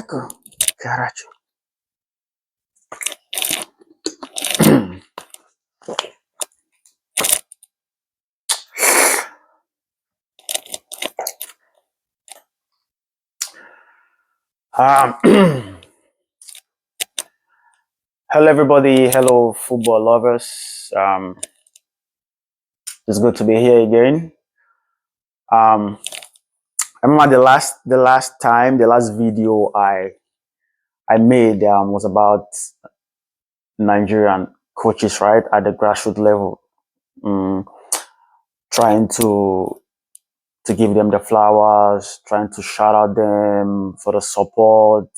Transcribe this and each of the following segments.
Ecco, carajo. Hello, everybody. Hello, football lovers. It's good to be here again. I remember the last video I made was about Nigerian coaches, right, at the grassroots level, trying to give them the flowers, trying to shout out them for the support,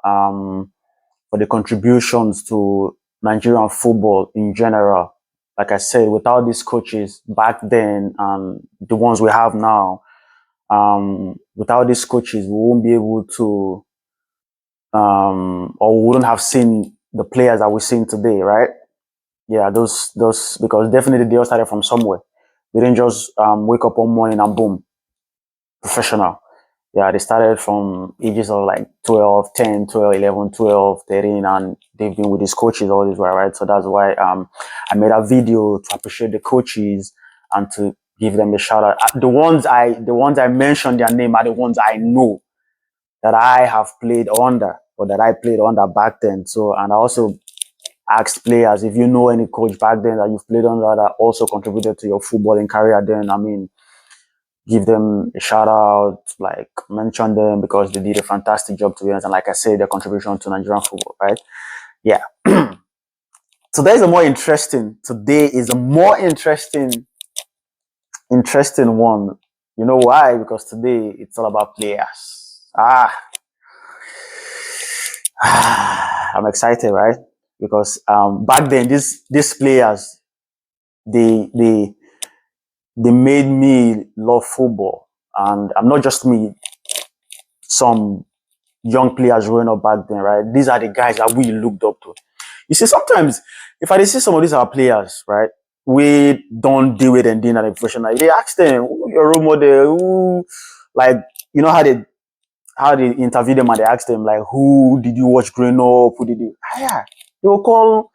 for the contributions to Nigerian football in general. Like I said, without these coaches back then and the ones we have now, without these coaches, we won't be able to, or we wouldn't have seen the players that we're seeing today, right? Yeah, those, because definitely they all started from somewhere. They didn't just wake up one morning and boom, professional. Yeah, they started from ages of like 12, 10, 12, 11, 12, 13, and they've been with these coaches all this while, right? So that's why I made a video to appreciate the coaches and to give them a shout out. The ones I mentioned their name are the ones I know that I have played under, or that I played under back then. So, and I also asked players, if you know any coach back then that you've played under that also contributed to your footballing career, then I mean, give them a shout out, like mention them because they did a fantastic job to be honest. And like I said, their contribution to Nigerian football, right? Yeah. Today is a more interesting one. You know why? Because today it's all about players. I'm excited, right? Because back then these players they made me love football. And I'm not just me, some young players growing up back then, right? These are the guys that we looked up to. You see, sometimes if I see some of these are players, right, we don't deal with them at the professional. They ask them, who your role model, who, like, you know how they interview them and they ask them, like, who did you watch growing up? Who did you? Yeah, they will call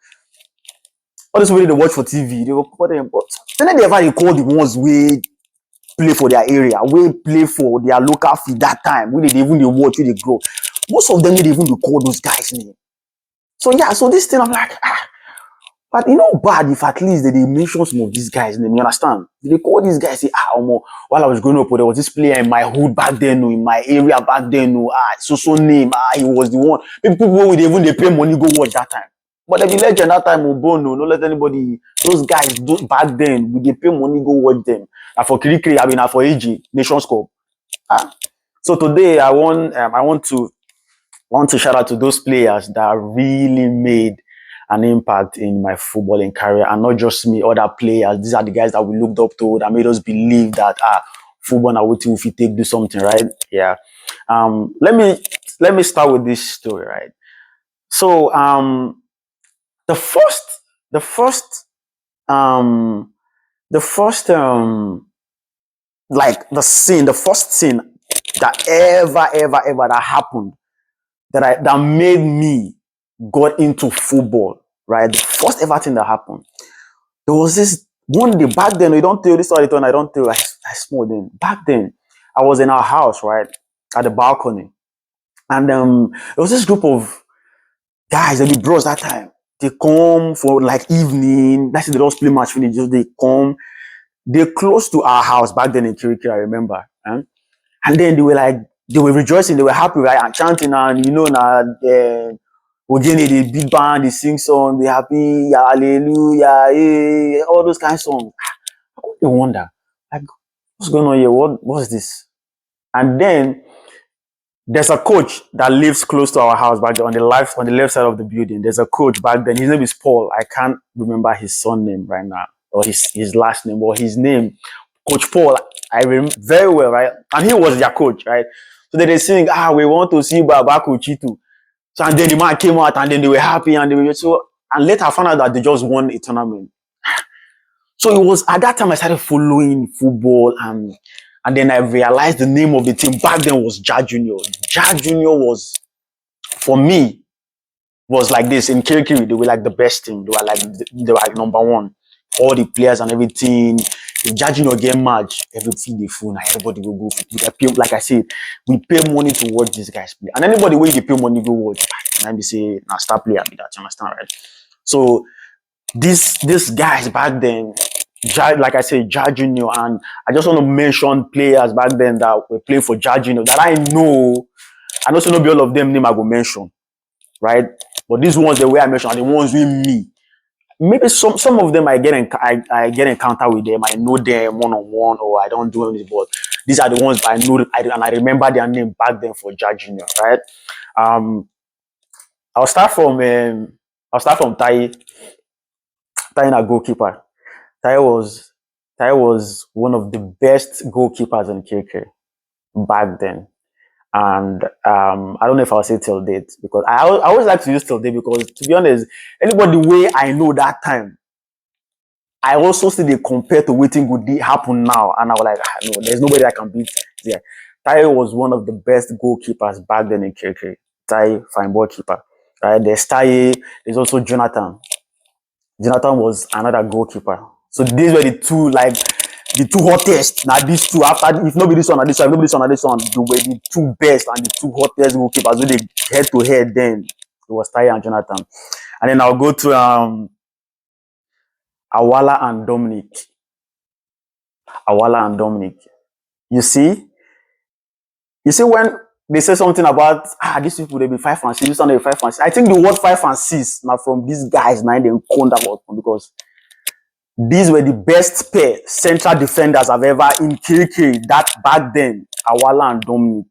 all this way they watch for TV. They will call them, but then they ever call the ones we play for their area, we play for their local field that time. We didn't even watch, we they grow. Most of them didn't even call those guys' name. So yeah, so this thing I'm like, but you know, bad if at least they mention some of these guys' name. You understand? They call these guys, say, while I was growing up, there was this player in my hood back then, in my area back then, so name, he was the one. People would even they pay money go watch that time. But if you legend that time, Bono, don't let anybody, those guys back then, we they pay money go watch them. And for Kirikiri, I mean, for AG, Nations Cup. So today I want to shout out to those players that really made an impact in my footballing career, and not just me, other players. These are the guys that we looked up to, that made us believe that football now if we take do something, right? Yeah. Let me start with this story, right? So the first scene that ever that happened that made me got into football, right? The first ever thing that happened, there was this one day back then. We don't tell this story, I don't tell. I small then. Back then, I was in our house, right, at the balcony, and there was this group of guys, the bros that time. They come for like evening. That's it. They don't play match finish. They come. They close to our house back then in Kirikiri, I remember. And then they were rejoicing, they were happy, right? And chanting, and you know, Ogene, the big band, they sing song, they happy, yeah, hallelujah, all those kind of songs. I couldn't wonder, like, what's going on here? What's this? And then there's a coach that lives close to our house back there on the left side of the building. There's a coach back then. His name is Paul. I can't remember his surname right now, or his last name, or his name. Coach Paul, I remember very well, right? And he was their coach, right? So they sing, we want to see Babaku Chitu. So and then the man came out, and then they were happy, and they were and later I found out that they just won a tournament. So it was at that time I started following football, and then I realized the name of the team back then was Ja Junior. Ja Junior was for me, was like this. In Kirikiri, they were like the best team. They were like number one. All the players and everything. If judging your game match, everything they full now. Everybody will go. Like I said, we pay money to watch these guys play. And anybody where you pay money go watch, and be say, now star player be that. You understand, right? So these guys back then, like I said, Jorginho, and I just want to mention players back then that were playing for Jorginho that I know. I know so not be all of them name I go mention, right? But these ones the way I mentioned are the ones with me. Maybe some of them I get encounter with them. I know them one on one, or I don't do anything. But these are the ones I know and I remember their name back then for Jorginho, right? Um, I'll start from Tai. Tai, a goalkeeper. Tai was Tai was one of the best goalkeepers in KK back then. And I don't know if I'll say till date, because I always like to use till date, because to be honest, anybody way I know that time, I also see they compare to waiting good happen now, and I was like, no, there's nobody that can beat. Yeah, Tai was one of the best goalkeepers back then in KK. Tai, fine ball keeper, right? There's Tai. There's also Jonathan. Jonathan was another goalkeeper. So these were the two hottest. Now these two, after if nobody this one and this one, if nobody this one and this one, they were the two best and the two hottest goalkeepers. So they head to head then. It was Ty and Jonathan. And then I'll go to Awala and Dominic. Awala and Dominic. You see when they say something about these people, they be 5 and 6, this one they be 5 and 6. I think the word 5 and 6 now from these guys now they come about, because these were the best pair central defenders I've ever in KK that back then. Awala and Dominic.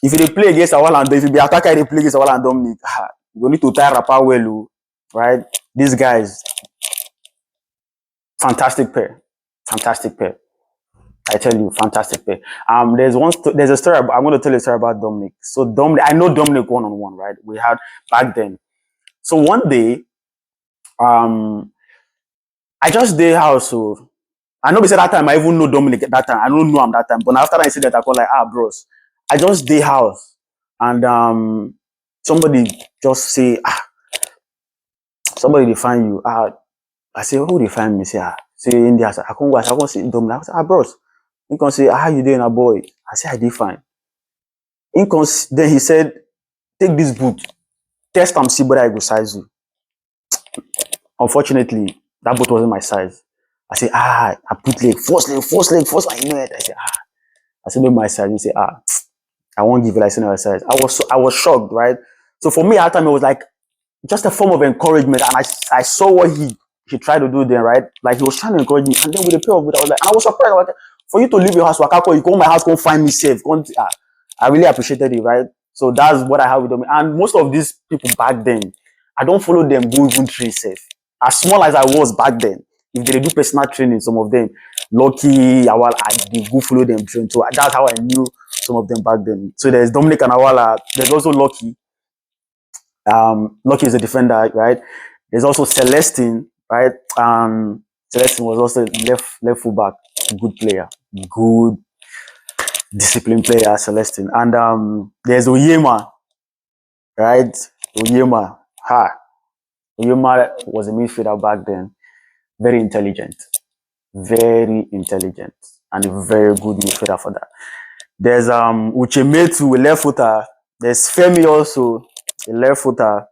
If you play against Awala and if you be attacker, they play against Awala and Dominic. You need to tie Rapa well, right? These guys, fantastic pair. Fantastic pair. I tell you, fantastic pair. There's a story. I'm going to tell you a story about Dominic. So Dominic, I know Dominic one on one, right? We had back then. So one day, I just did house. So I know beside that time, I even know Dominic at that time. I don't know him that time. But after I see that, I call like, bros. I just did house. And somebody just say, somebody define you. I say, who define me? Say, India. I can't see Dominic. I say, bros. He can say, how you doing, a boy? I say, I define. Then he said, take this boot. Test and see whether I go size you. Unfortunately, that boot wasn't my size. I say, I put leg, first leg, you know it. I said, no, my size. He say, I won't give you like my size. I was shocked, right? So for me, at the time, it was like just a form of encouragement. And I saw what he tried to do there, right? Like he was trying to encourage me. And then with a pair of boots, I was like, and I was surprised. Like, for you to leave your house, you go my house, go find me safe. I really appreciated it, right? So that's what I have with them. And most of these people back then, I don't follow them go even train safe. As small as I was back then, if they do personal training, some of them, Lucky, Awala, I go follow them train. So that's how I knew some of them back then. So there's Dominic and Awala. There's also Lucky. Lucky is a defender, right? There's also Celestine, right? Celestine was also left fullback, good player, good disciplined player, Celestine. And there's Oyema, right? Oyema was a midfielder back then. Very intelligent, and a very good midfielder for that. There's Uchemetu, a left footer. There's Femi also, a left footer.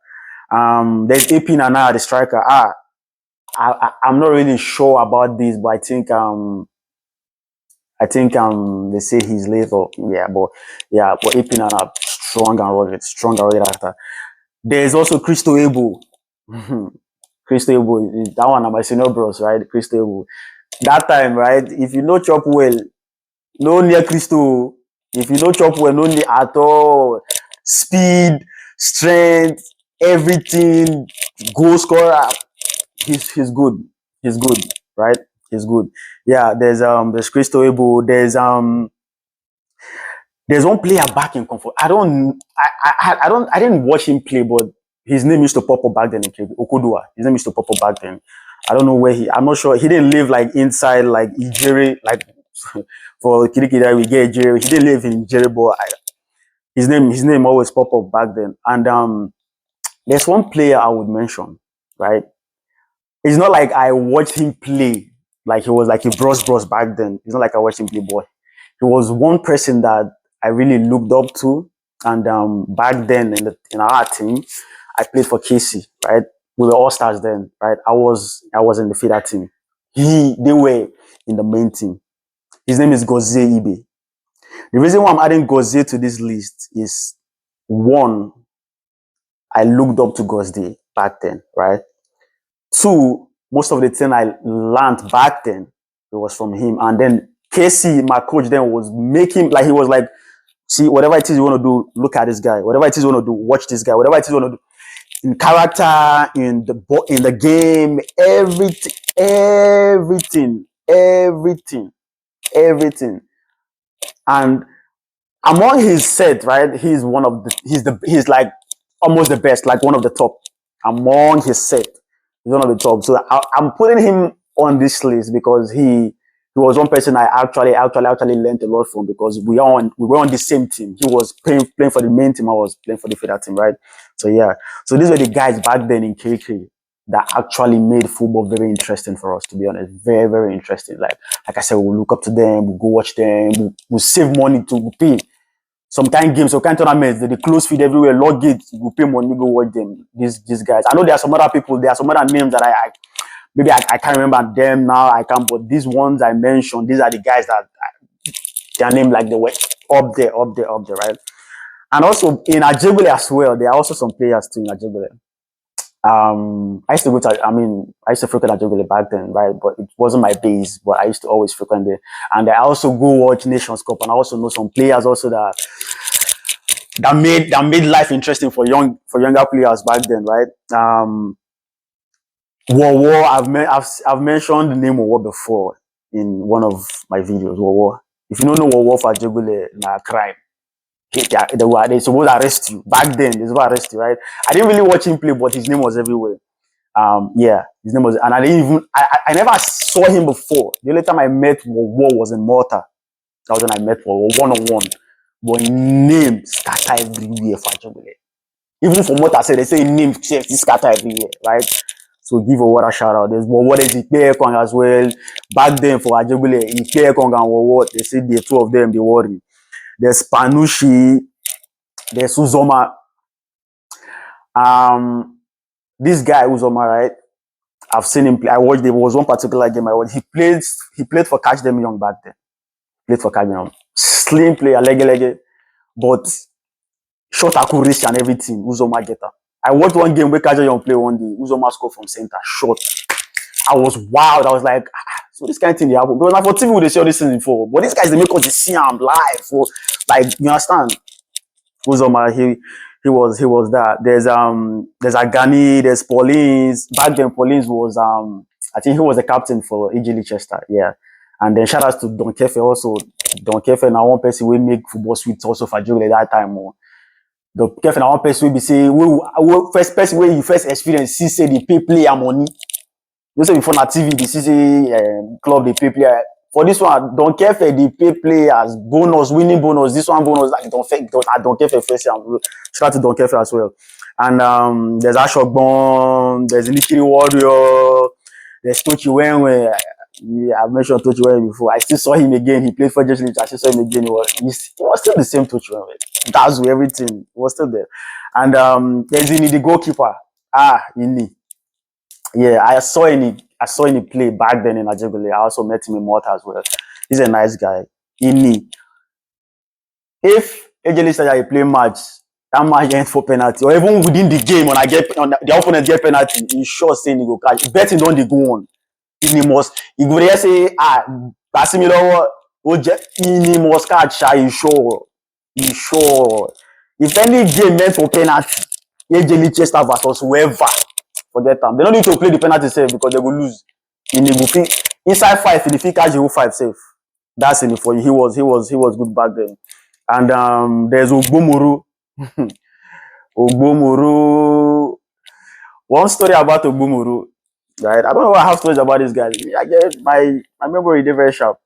There's AP Nana, the striker. I'm not really sure about this, but I think they say he's lethal. But AP Nana, strong and rugged after. There's also Christo Ebo. Christo Ebo, that one are my senior bros, right? Christo Ebo. That time, right? If you know chop well, no near Christo. If you know chop well, no near at all. Speed, strength, everything, goal scorer. He's good. He's good, right? He's good. Yeah, there's Christo Ebo. There's one player back in Comfort. I didn't watch him play, but his name used to pop up back then in Okodua. His name used to pop up back then. I don't know where I'm not sure. He didn't live like inside like Ijere, like for Kirikiri we get Ijere. He didn't live in Ijere, but his name always pop up back then. And there's one player I would mention, right? It's not like I watched him play like he was like a bros back then. It's not like I watched him play, boy. He was one person that I really looked up to. And back then in our team, I played for KC, right? We were all stars then, right? I was in the feeder team. They were in the main team. His name is Gozie Ibe. The reason why I'm adding Gozie to this list is one, I looked up to Gozie back then, right? Two, most of the thing I learned back then, it was from him. And then KC, my coach then was making, like, he was like, see, whatever it is you want to do, look at this guy. Whatever it is you want to do, watch this guy. Whatever it is you want to do, in character, in the game, everything. And among his set, right, he's like almost the best, like one of the top among his set. He's one of the top. So I'm putting him on this list because he was one person I actually learned a lot from, because we were on the same team. He was playing for the main team. I was playing for the feeder team, right? So yeah. So these were the guys back then in KK that actually made football very interesting for us, to be honest. Very, very interesting. Like I said, we'll look up to them, we'll go watch them, we'll save money to pay. Some kind games, some kind tournaments, they close feed everywhere, log it, you pay money, go watch them. These guys. I know there are some other people, there are some other names that I can't remember them now. I can't, but these ones I mentioned, these are the guys that their name like they were up there, right? And also in Ajegule as well, there are also some players too in Ajegule. I used to go to, I used to frequent Ajegule back then, right? But it wasn't my base, but I used to always frequent there. And I also go watch Nations Cup, and I also know some players also that made life interesting for younger players back then, right? Wowo, I've mentioned the name Wowo before in one of my videos. Wowo. If you don't know Wowo for Ajegule, na crime. They supposed to arrest you. Back then, they supposed to arrest you, right? I didn't really watch him play, but his name was everywhere. Yeah, his name was, and I never saw him before. The only time I met Wowo was in Malta. That was when I met Wowo, one-on-one. But name scatter everywhere for Ajegule. Even for Malta, they say name scatter everywhere, right? So give Wowo a shout out. There's Ike Ekong as well. Back then for Ajegule, Ike Ekong and Wowo, they say the two of them, they worry. There's Panushi, there's Uzoma. This guy Uzoma, right? I've seen him play. I watched. There was one particular game I watched. He played for Catch Them Young back then. Played for Catch Them Young. Slim player, lege, but short accuracy and everything. Uzoma getter. I watched one game where Catch Them Young play one day. Uzoma scored from center, short. I was wild. I was like, so this kind of thing they happen. Because for TV, they see all this thing before. But these guys, they make us see him live. For, like, you understand? Uzoma, he was that. There's Agani, there's Paulins. Back then, Paulins was I think he was the captain for AG Leicester. Yeah. And then shout out to Don Kefe also. Don Kefe now one person will make football sweet also for Julie that time. Don Kefe now one person will be say first person where you first experience see say the pay player money. You say before na TV, the CC club they pay player. For this one, Don Kefe they pay players bonus, winning bonus. This one bonus like Don Kefe first year. Shout out to Don Kefe as well. And there's Ashogbon, there's Nikiri Warrior, there's Tochi Wenwe. Yeah, I've mentioned Tochi Wenwe before. I still saw him again. He played for Just League. I still saw him again. He was still the same Tochi Wenwe. That's everything. He was still there. And there's Ini, the goalkeeper. Ini. Yeah, I saw any play back then in Ajegule. I also met him in Malta as well. He's a nice guy. Ini. If AJ Leicester play match, that match ends for penalty, or even within the game, when the opponent get penalty, he sure saying he go catch. Betting don't they go on. He go there say, Casemiro, he must catch. He sure. If any game meant for penalty, AJ Leicester versus whoever, forget them. They don't need to play the penalty safe because they will lose. Inside 5, if he catch the whole 5 safe. That's in it for you. He was good back then. And there's Ogbomuru. Ogbomuru. One story about Ogbomuru, right? I don't know what I have stories about this guy. I get my memory is very sharp.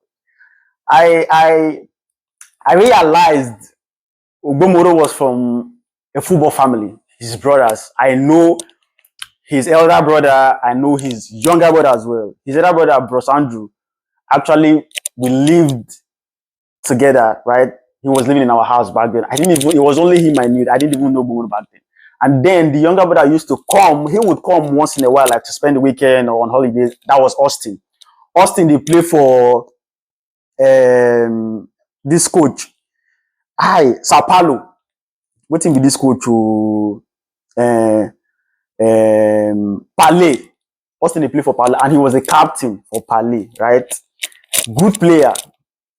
I realized Ogbomoro was from a football family. His brothers, I know his elder brother, I know his younger brother as well. His elder brother, Bros Andrew, actually, we lived together, right? He was living in our house back then. I didn't even, it was only him I knew. I didn't even know Ogbomoro back then. And then the younger brother used to come, he would come once in a while, like to spend the weekend or on holidays. That was Austin. Austin, they play for this coach. Hi, Sao Paulo. Waiting be this coach to Palais. Austin they play for Palais, and he was the captain for Palais, right? Good player.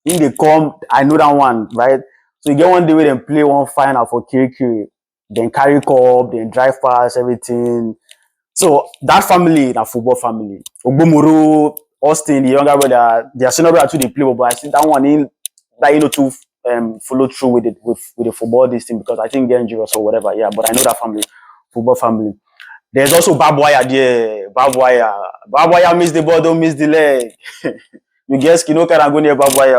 In they come, I know that one, right? So you get one day where they play one final for Kirikiri, then carry cup, then drive past everything. So that family, that football family, Ogbomoro, Austin, the younger brother, their senior brother too, they play, but I think that one in that to follow through with it with the football this thing because I think they're injured or whatever. Yeah, but I know that family, football family. There's also barbed wire there. Barbed wire. Barbed wire miss the ball, don't miss the leg. You guess you know can go near barbed wire.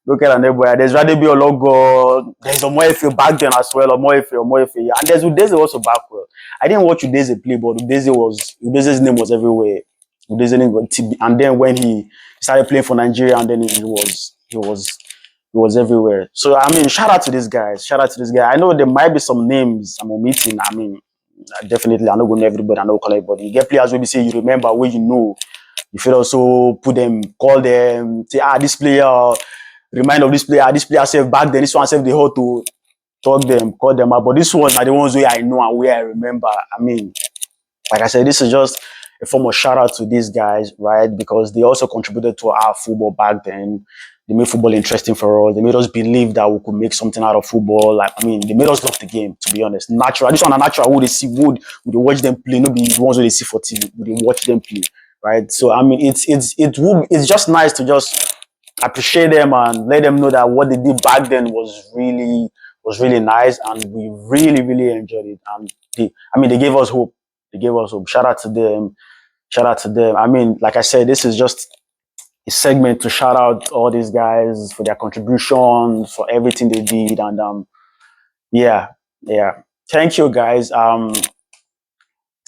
Look at another. There's Radebi Ologo. There's Omoefe back then as well. Omoefe. Yeah. And there's Udeze also back well. I didn't watch Udeze play, but Udeze's name was everywhere. Udeze's name was TB. And then when he started playing for Nigeria, and then he was everywhere. So I mean, shout out to these guys. Shout out to this guy. I know there might be some names I'm omitting. I mean, definitely I'm not going to everybody. I know call everybody. You get players where you say you remember where you know. You should also put them, call them, say this player. Remind of this player self back then, this one self they hold to talk them, call them out. But this one are the ones where I know and where I remember. I mean, like I said, this is just a form of shout out to these guys, right? Because they also contributed to our football back then. They made football interesting for us. They made us believe that we could make something out of football. Like, I mean, they made us love the game, to be honest. Natural. This one are natural. Would they see would they watch them play? Not be the ones who they see for TV. Would they watch them play? Right. So I mean it's just nice to just appreciate them and let them know that what they did back then was really nice and we really enjoyed it. And they gave us hope. They gave us hope. Shout out to them. Shout out to them. I mean, like I said, this is just a segment to shout out all these guys for their contributions, for everything they did. And yeah. Thank you guys.